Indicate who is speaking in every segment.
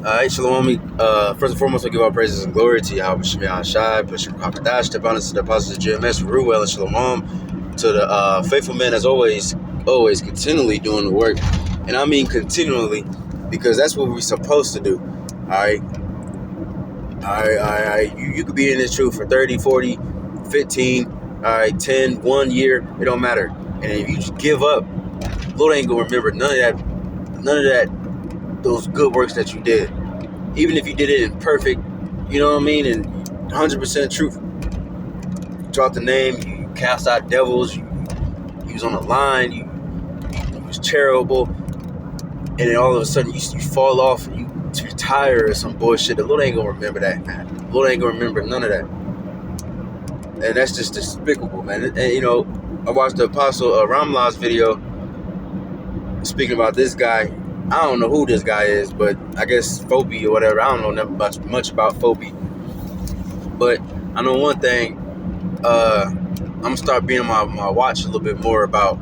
Speaker 1: Alright, Shalom. First and foremost, I give all praises and glory to Yahweh Shemiyah Shai, Bishop Kakadash, the abundance of the apostles of GMS, Ruel, and Shalom, to the faithful men, as always, continually doing the work. And I mean continually, because that's what we're supposed to do. Alright? Alright. You could be in this truth for 30, 40, 15, alright, 10, 1 year, it don't matter. And if you just give up, Lord ain't gonna remember none of that, those good works that you did. Even if you did it in perfect, you know what I mean, and 100% truth. You dropped the name, you cast out devils, you was on the line, you was charitable, and then all of a sudden you fall off and you retire or some bullshit. The Lord ain't gonna remember that, man. The Lord ain't gonna remember none of that. And that's just despicable, man. And you know, I watched the Apostle Ramlah's video speaking about this guy. I don't know who this guy is, but I guess Phobie or whatever. I don't know much about Phobie. But I know one thing. I'm going to start being on my watch a little bit more about,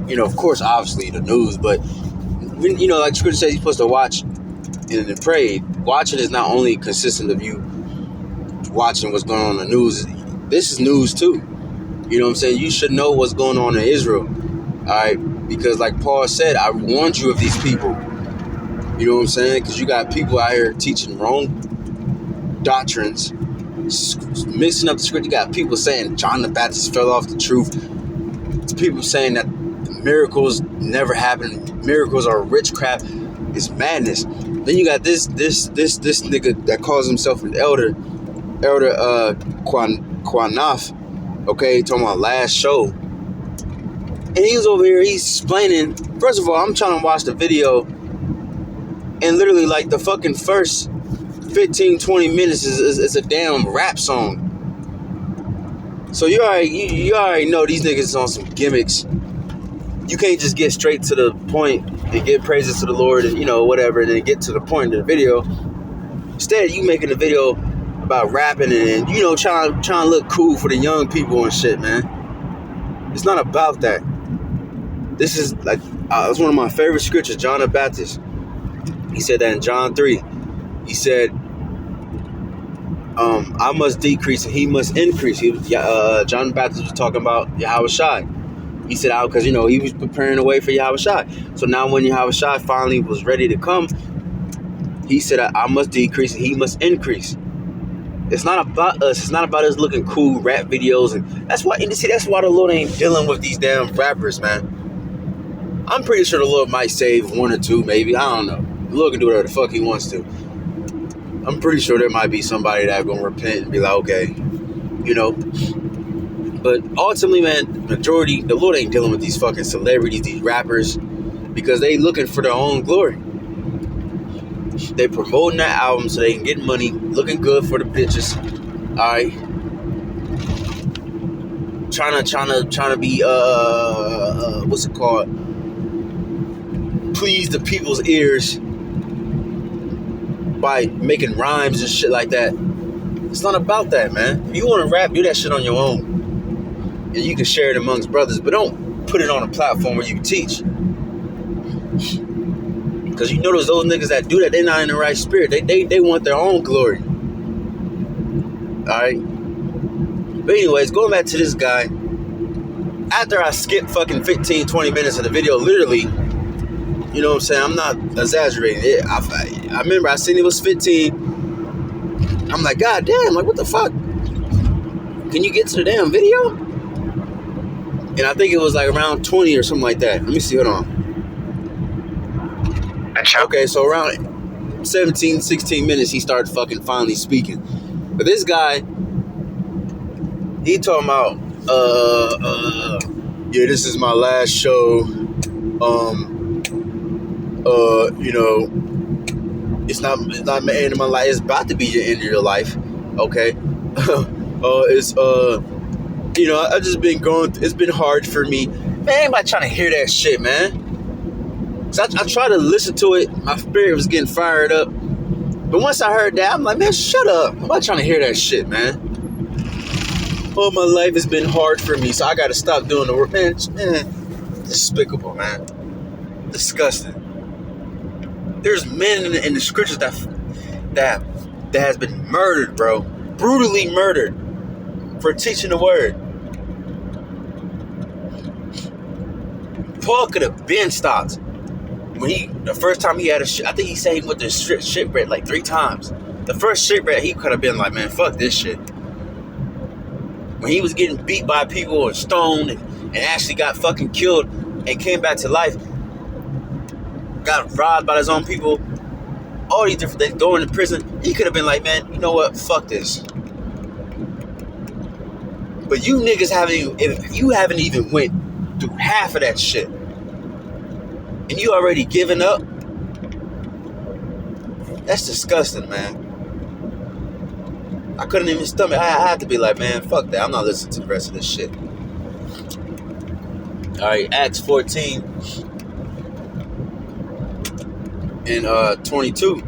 Speaker 1: you know, of course, obviously the news. But, you know, like Scripture says, you're supposed to watch and pray. Watching is not only consistent of you watching what's going on in the news. This is news too. You know what I'm saying? You should know what's going on in Israel. All right? Because like Paul said, I warned you of these people. You know what I'm saying? Because you got people out here teaching wrong doctrines, mixing up the script. You got people saying John the Baptist fell off the truth. It's people saying that miracles never happened. Miracles are witchcraft. It's madness. Then you got this nigga that calls himself an elder Quanaf. Okay, talking about last show. And he was over here, he's explaining. First of all, I'm trying to watch the video, and literally, like, the fucking first 15, 20 minutes is a damn rap song. So you already know these niggas is on some gimmicks. You can't just get straight to the point and give praises to the Lord and, you know, whatever, and then get to the point of the video. Instead, you making a video about rapping and, you know, trying to look cool for the young people and shit, man. It's not about that. This is like, it's one of my favorite scriptures, John the Baptist. He said that in John 3. He said, I must decrease and he must increase. John the Baptist was talking about Yahweh Shai. He said, because, you know, he was preparing the way for Yahweh Shai. So now when Yahweh Shai finally was ready to come, he said, I must decrease and he must increase. It's not about us. It's not about us looking cool, rap videos. And that's why the Lord ain't dealing with these damn rappers, man. I'm pretty sure the Lord might save one or two, maybe. I don't know. The Lord can do whatever the fuck he wants to. I'm pretty sure there might be somebody that's going to repent and be like, okay, you know. But ultimately, man, majority, the Lord ain't dealing with these fucking celebrities, these rappers, because they looking for their own glory. They promoting that album so they can get money, looking good for the bitches. All right. Trying to be, what's it called? Please the people's ears by making rhymes and shit like that. It's not about that, man. If you want to rap, do that shit on your own. And you can share it amongst brothers, but don't put it on a platform where you teach. Because you notice those niggas that do that, they're not in the right spirit. They want their own glory. Alright? But anyways, going back to this guy. After I skipped fucking 15, 20 minutes of the video, literally, you know what I'm saying? I'm not exaggerating. I remember I seen it was 15. I'm like, God damn, like, what the fuck? Can you get to the damn video? And I think it was like around 20 or something like that. Let me see, hold on. Okay, so around 17, 16 minutes, he started fucking finally speaking. But this guy, he talking about, yeah, this is my last show. You know, it's not the end of my life. It's about to be the end of your life. Okay. You know, I've just been it's been hard for me. Man, anybody trying to hear that shit, man? So I tried to listen to it. My spirit was getting fired up. But once I heard that, I'm like, man, shut up. I'm not trying to hear that shit, man. Oh, my life has been hard for me, so I got to stop doing the work. Man, despicable, man. Disgusting. There's men in the scriptures that has been murdered, bro, brutally murdered for teaching the word. Paul could have been stopped when the first time he had I think he said he went to shipwreck like 3 times. The first shipwreck, he could have been like, man, fuck this shit. When he was getting beat by people and stoned and actually got fucking killed and came back to life, got robbed by his own people, all these different things, going to prison, he could have been like, man, you know what, fuck this. But you niggas haven't even went through half of that shit, and you already given up. That's disgusting, man. I couldn't even stomach. I had to be like, man, fuck that. I'm not listening to the rest of this shit. All right, Acts 14 and 22.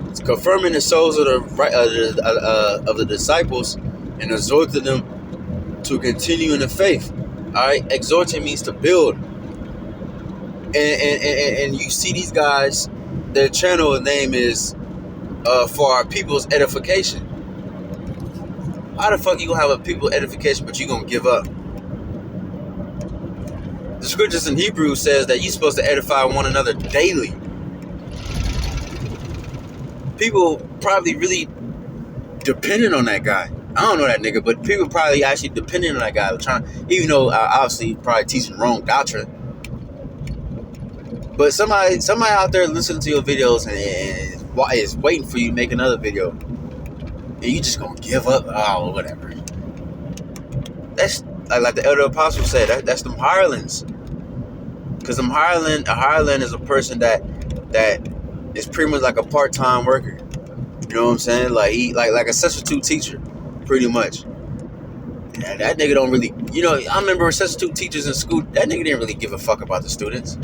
Speaker 1: It's confirming the souls of the disciples and exhorting them to continue in the faith. All right, exhorting means to build. And you see these guys, their channel name is for our people's edification. How the fuck you gonna have a people edification but you gonna give up? The scriptures in Hebrew says that you're supposed to edify one another daily. People probably really dependent on that guy. I don't know that nigga, but people probably actually dependent on that guy, even though obviously probably teaching wrong doctrine. But somebody out there listening to your videos and is waiting for you to make another video, and you just gonna give up? Oh, whatever. That's like the elder apostle said. That's them hirelings. Because a hireling is a person that is pretty much like a part-time worker. You know what I'm saying? Like a substitute teacher, pretty much. And that nigga don't really, I remember substitute teachers in school, that nigga didn't really give a fuck about the students.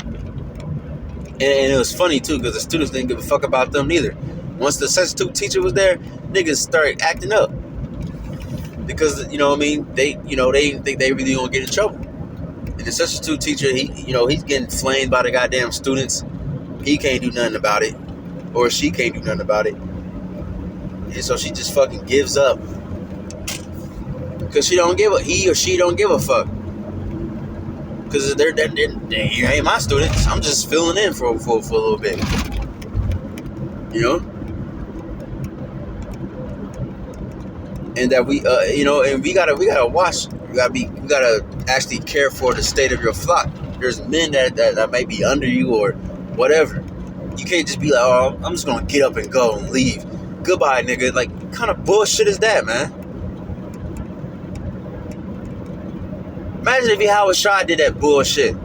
Speaker 1: And it was funny too, because the students didn't give a fuck about them neither. Once the substitute teacher was there, niggas started acting up. Because, they think they really gonna get in trouble. And the substitute teacher, he's getting flamed by the goddamn students. He can't do nothing about it. Or she can't do nothing about it. And so she just fucking gives up. Because he or she don't give a fuck. Because they ain't my students. I'm just filling in for a little bit. And that and we gotta watch. We gotta actually care for the state of your flock. There's men that might be under you or whatever. You can't just be like, oh, I'm just gonna get up and go and leave. Goodbye, nigga. Like, what kind of bullshit is that, man? Imagine if Howard Shaw did that bullshit.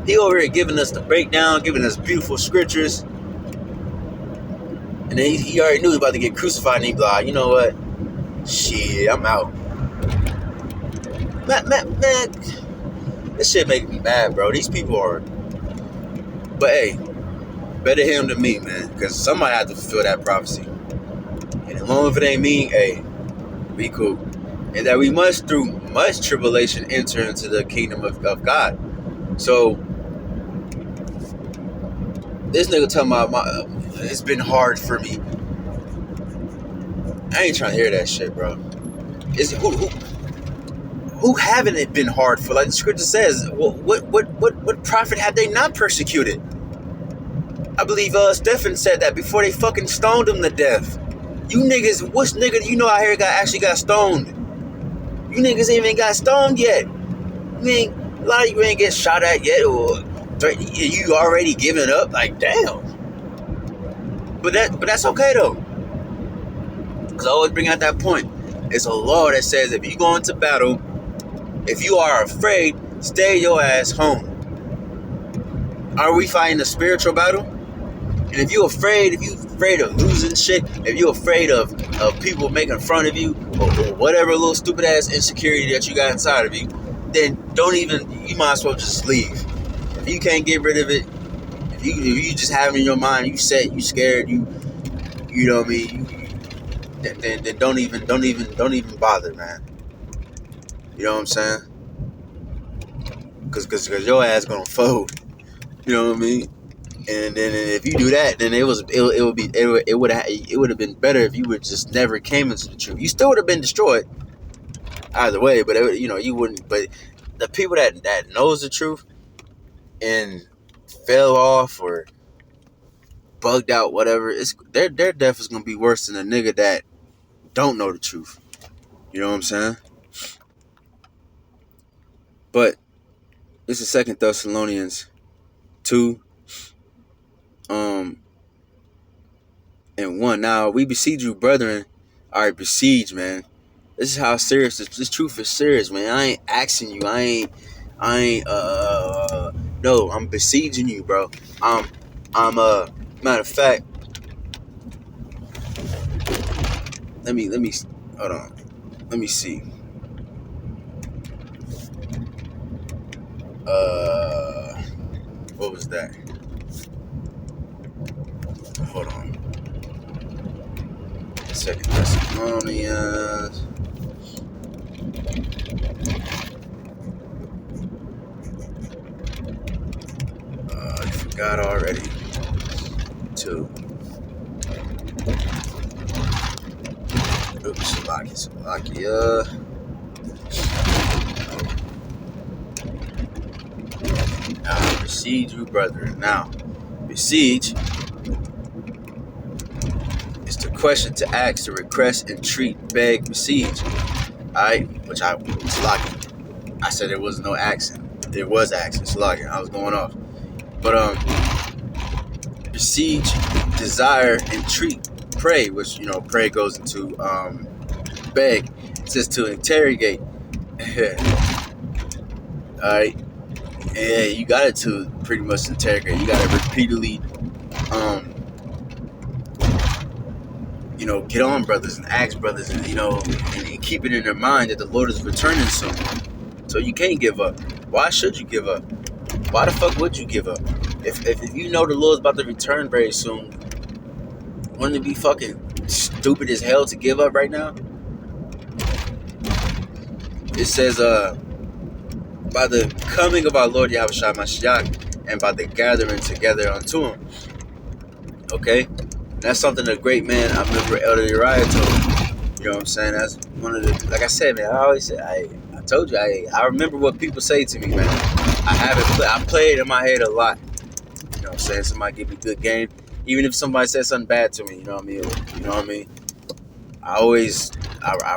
Speaker 1: He over here giving us the breakdown, giving us beautiful scriptures. And then he already knew he was about to get crucified, and he'd be like, you know what? Shit, I'm out. Man, this shit making me mad, bro. These people are... But hey, better him than me, man. Because somebody had to fulfill that prophecy. And as long as it ain't me, hey, be cool. And that we must, through much tribulation, enter into the kingdom of God. So, this nigga talking about it's been hard for me. I ain't trying to hear that shit, bro. Who haven't it been hard for? Like the scripture says, what prophet have they not persecuted? I believe Stephen said that before they fucking stoned him to death. You niggas, which nigga do you know out here actually got stoned? You niggas ain't even got stoned yet. A lot of you ain't get shot at yet, or you already giving up. Like, damn. But that's okay though. Cause I always bring out that point. It's a law that says if you go into battle, if you are afraid, stay your ass home. Are we fighting a spiritual battle? And if you're afraid of losing shit, if you're afraid of people making fun of you, or whatever little stupid ass insecurity that you got inside of you, then you might as well just leave. If you can't get rid of it, if you just have it in your mind, you set, you scared, you know what I mean, then don't even bother, man. You know what I'm saying? Cause your ass gonna fold. You know what I mean? And then if you do that, then it would have been better if you would just never came into the truth. You still would have been destroyed either way, but you wouldn't. But the people that knows the truth and fell off or bugged out, whatever, it's their death is gonna be worse than a nigga that don't know the truth. You know what I'm saying? But this is 2 Thessalonians 2 and 1. Now we beseech you, brethren. All right, beseech, man. This is how serious this truth is serious, man. I ain't asking you. I ain't no, I'm besieging you, bro. I'm matter of fact, let me hold on. Let me see. What was that? Hold on. 2 Thessalonians. I forgot already. 2. Oops, Slovakia. Now, besiege you, brethren. Now, besiege is the question to ask, to request, entreat, beg, besiege. Alright? Which Slovakia. I said there was no accent. There was accent. Slovakia. I was going off. But, besiege, desire, entreat, pray, which, pray goes into, beg. It says to interrogate. Alright? Yeah, you got it to pretty much interrogate. You got to repeatedly, get on brothers and ask brothers and, and keep it in their mind that the Lord is returning soon. So you can't give up. Why should you give up? Why the fuck would you give up? If you know the Lord's about to return very soon, wouldn't it be fucking stupid as hell to give up right now? It says, by the coming of our Lord Yahushua Mashiach and by the gathering together unto him. Okay? That's something a great man, I remember Elder Uriah told me. You know what I'm saying? That's one of the, like I said, man, I always say, I told you, I remember what people say to me, man. I play it in my head a lot. You know what I'm saying? Somebody give me good game. Even if somebody says something bad to me, you know what I mean? You know what I mean? I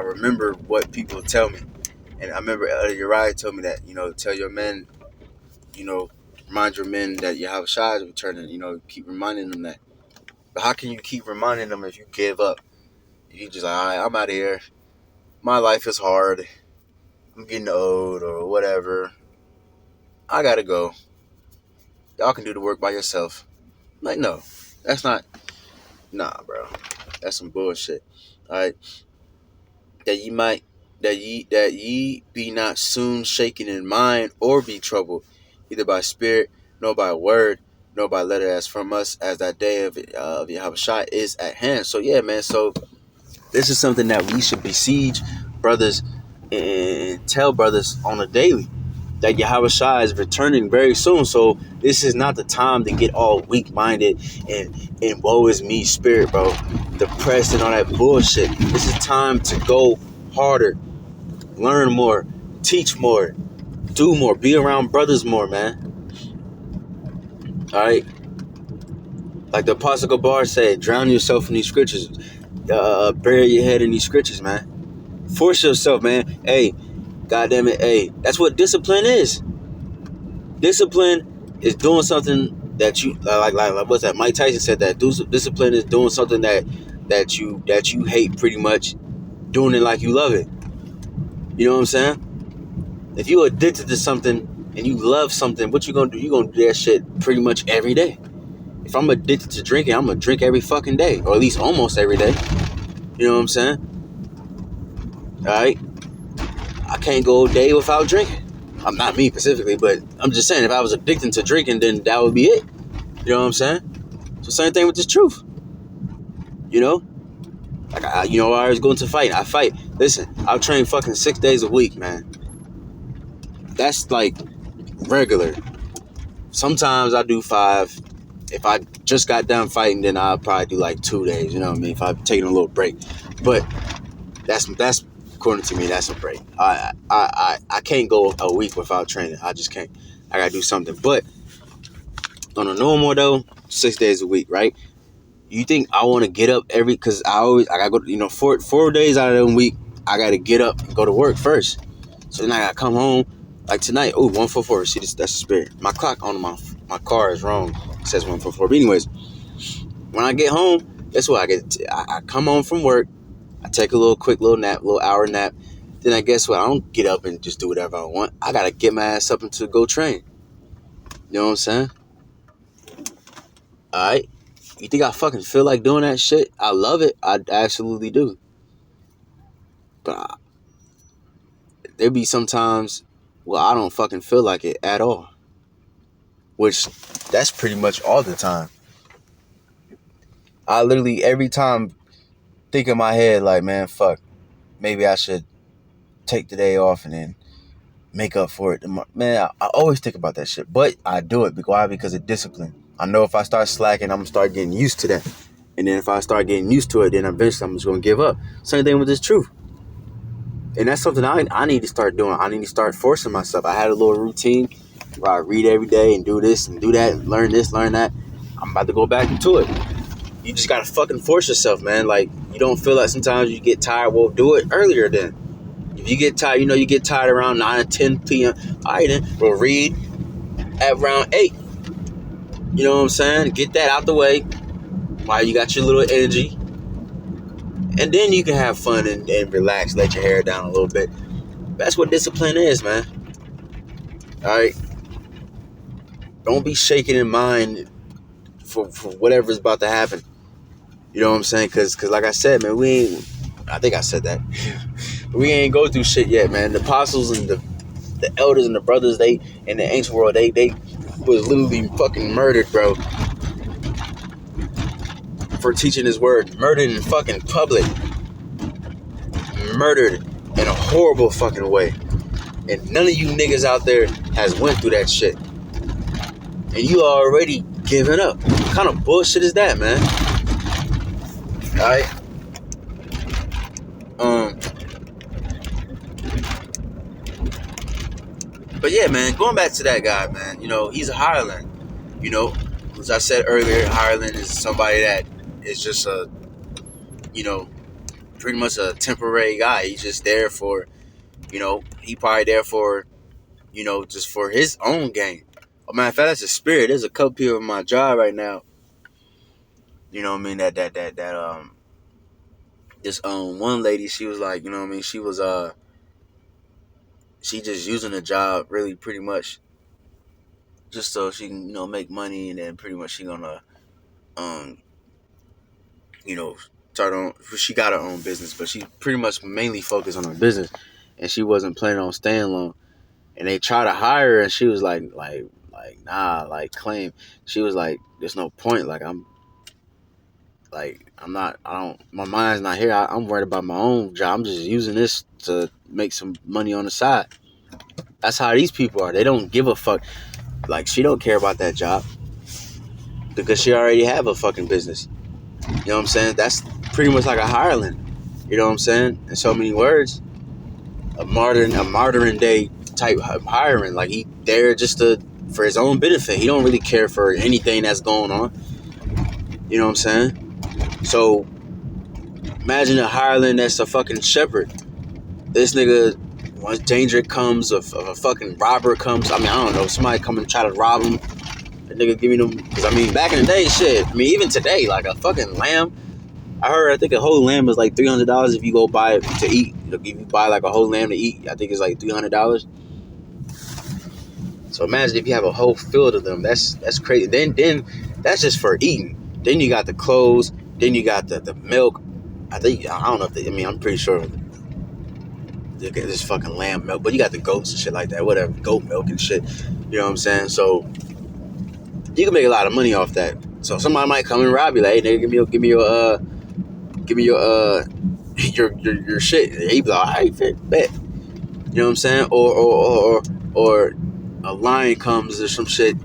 Speaker 1: remember what people tell me. And I remember Elder Uriah told me that, tell your men, remind your men that Yahushua is returning, keep reminding them that. But how can you keep reminding them if you give up? You just like, all right, I'm out of here. My life is hard. I'm getting old or whatever. I gotta go. Y'all can do the work by yourself. Like, no, that's not. Nah, bro, that's some bullshit. All right, that ye be not soon shaken in mind or be troubled, either by spirit, nor by word, nor by letter as from us, as that day of Yahushua is at hand. So yeah, man. So this is something that we should besiege brothers and tell brothers on a daily, that Yahushua is returning very soon. So this is not the time to get all weak-minded and woe is me spirit, bro, depressed and all that bullshit. This is time to go harder, learn more, teach more, do more, be around brothers more, man. All right, like the Apostle Gabar said, drown yourself in these scriptures, bury your head in these scriptures, man. Force yourself, man. Hey, goddamn it, hey, that's what discipline is. Discipline is doing something that you like what's that? Mike Tyson said that discipline is doing something that you hate, pretty much doing it like you love it. You know what I'm saying? If you're addicted to something and you love something, what you gonna do? You gonna do that shit pretty much every day. If I'm addicted to drinking, I'm gonna drink every fucking day, or at least almost every day. You know what I'm saying? All right, I can't go a day without drinking. I'm not me specifically, but I'm just saying, if I was addicted to drinking, then that would be it. You know what I'm saying? So same thing with this truth. Like I always go into fight. I fight. Listen, I'll train fucking 6 days a week, man. That's like regular. Sometimes I do 5. If I just got done fighting, then I'll probably do like 2 days. You know what I mean? If I'm taking a little break, but that's according to me, that's a break. I can't go a week without training. I just can't. I gotta do something. But on a normal though, 6 days a week, right? You think I want to get up because I gotta go, 4 days out of the week, I gotta get up and go to work first. So then I gotta come home, like tonight, 144, see, that's the spirit. My clock on my car is wrong, it says 144, but anyways, when I get home, guess what, I come home from work, I take a quick little nap, little hour nap, then I guess what, I don't get up and just do whatever I want, I gotta get my ass up and to go train, you know what I'm saying? Alright? You think I fucking feel like doing that shit? I love it. I absolutely do. But there be sometimes, well, I don't fucking feel like it at all. Which, that's pretty much all the time. I literally, every time, think in my head like, man, fuck. Maybe I should take the day off and then make up for it. Man, I always think about that shit. But I do it. Why? Because of discipline. I know if I start slacking, I'm going to start getting used to that. And then if I start getting used to it, then eventually I'm just going to give up. Same thing with this truth. And that's something I need to start doing. I need to start forcing myself. I had a little routine where I read every day and do this and do that and learn this, learn that. I'm about to go back into it. You just got to fucking force yourself, man. Like, you don't feel like sometimes you get tired. Well, do it earlier then. If you get tired, you get tired around 9 or 10 p.m. All right, then we'll read at around 8. You know what I'm saying? Get that out the way while you got your little energy. And then you can have fun and relax, let your hair down a little bit. That's what discipline is, man. Alright? Don't be shaking in mind for whatever's about to happen. You know what I'm saying? Cause like I said, man, I think I said that. We ain't go through shit yet, man. The apostles and the elders and the brothers, they in the ancient world, they was literally fucking murdered, bro. For teaching his word. Murdered in fucking public. Murdered in a horrible fucking way. And none of you niggas out there has went through that shit. And you already giving up. What kind of bullshit is that, man? Alright? But yeah, man, going back to that guy, man, he's a hireling. As I said earlier, hireling is somebody that is just pretty much a temporary guy. He's just there for, he probably there for, just for his own gain. Oh, matter of fact, that's a spirit. There's a couple people in my job right now. You know what I mean? This one lady, she was like, you know what I mean? She was she just using the job really pretty much just so she can, make money, and then pretty much she gonna start on, she got her own business, but she pretty much mainly focused on her business, and she wasn't planning on staying long. And they tried to hire her, and she was like nah, like claim. She was like, there's no point. Like my mind's not here. I'm worried about my own job. I'm just using this to make some money on the side. That's how these people are. They don't give a fuck. Like, she don't care about that job because she already have a fucking business. You know what I'm saying? That's pretty much like a hireling. You know what I'm saying? In so many words, a modern day type hiring. Like, he there just for his own benefit. He don't really care for anything that's going on. You know what I'm saying? So imagine a hireling that's a fucking shepherd. This nigga, once danger comes, if a fucking robber comes, I don't know, somebody come and try to rob him, the nigga giving them, because back in the day, shit, even today, like a fucking lamb, I think a whole lamb is like $300 if you go buy it to eat. If you buy like a whole lamb to eat, I think it's like $300. So imagine if you have a whole field of them. That's crazy. Then that's just for eating. Then you got the clothes. Then you got the milk. I don't know if I'm pretty sure this fucking lamb milk, but you got the goats and shit like that, whatever, goat milk and shit. You know what I'm saying? So you can make a lot of money off that. So somebody might come and rob you, like, hey, nigga, give me your shit. And he be like, all right, bet. You know what I'm saying? Or a lion comes or some shit,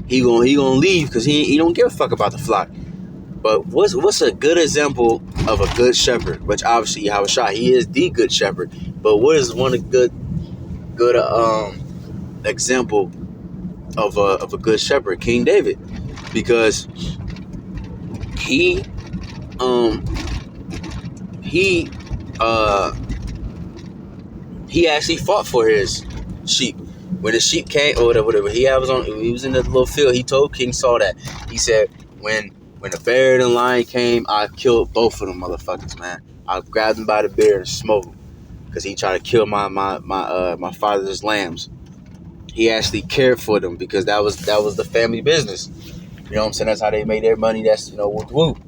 Speaker 1: he gonna leave because he don't give a fuck about the flock. But what's a good example of a good shepherd? Which obviously Yahushua, he is the good shepherd. But what is one good example of a good shepherd? King David, because he um he uh he actually fought for his sheep. When the sheep came, or whatever, he was in the little field. He told King Saul that. He said, when the bear and the lion came, I killed both of them motherfuckers, man. I grabbed them by the beard and smoked them. Because he tried to kill my father's lambs. He actually cared for them because that was the family business. You know what I'm saying? That's how they made their money. That's, whoop whoop.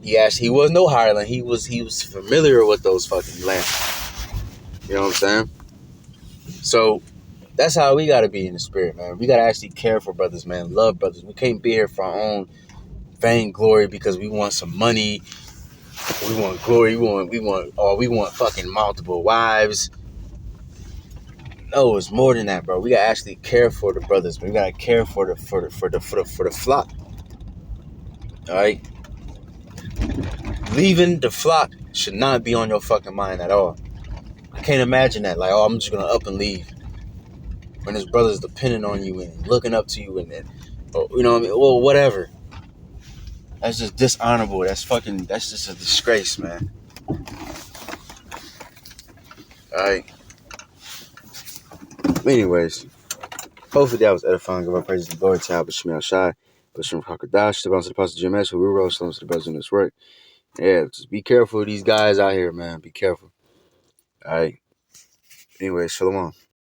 Speaker 1: He was no hireling. He was familiar with those fucking lambs. You know what I'm saying? So that's how we gotta be in the spirit, man. We gotta actually care for brothers, man. Love brothers. We can't be here for our own vainglory because we want some money. We want glory. We want fucking multiple wives. No, it's more than that, bro. We gotta actually care for the brothers. We gotta care for the flock. All right, leaving the flock should not be on your fucking mind at all. I can't imagine that. Like, I'm just gonna up and leave when his brother's depending on you and looking up to you, and you know what I mean? Well, whatever. That's just dishonorable. That's just a disgrace, man. All right. Anyways, hopefully that was edifying. Give our praises to glory to Abba Shemel Shai, but from Hakadash, the bounce of the Apostle GMS, who we roll stones to the brothers in this work. Yeah, just be careful of these guys out here, man. Be careful. All right. Anyways, shalom.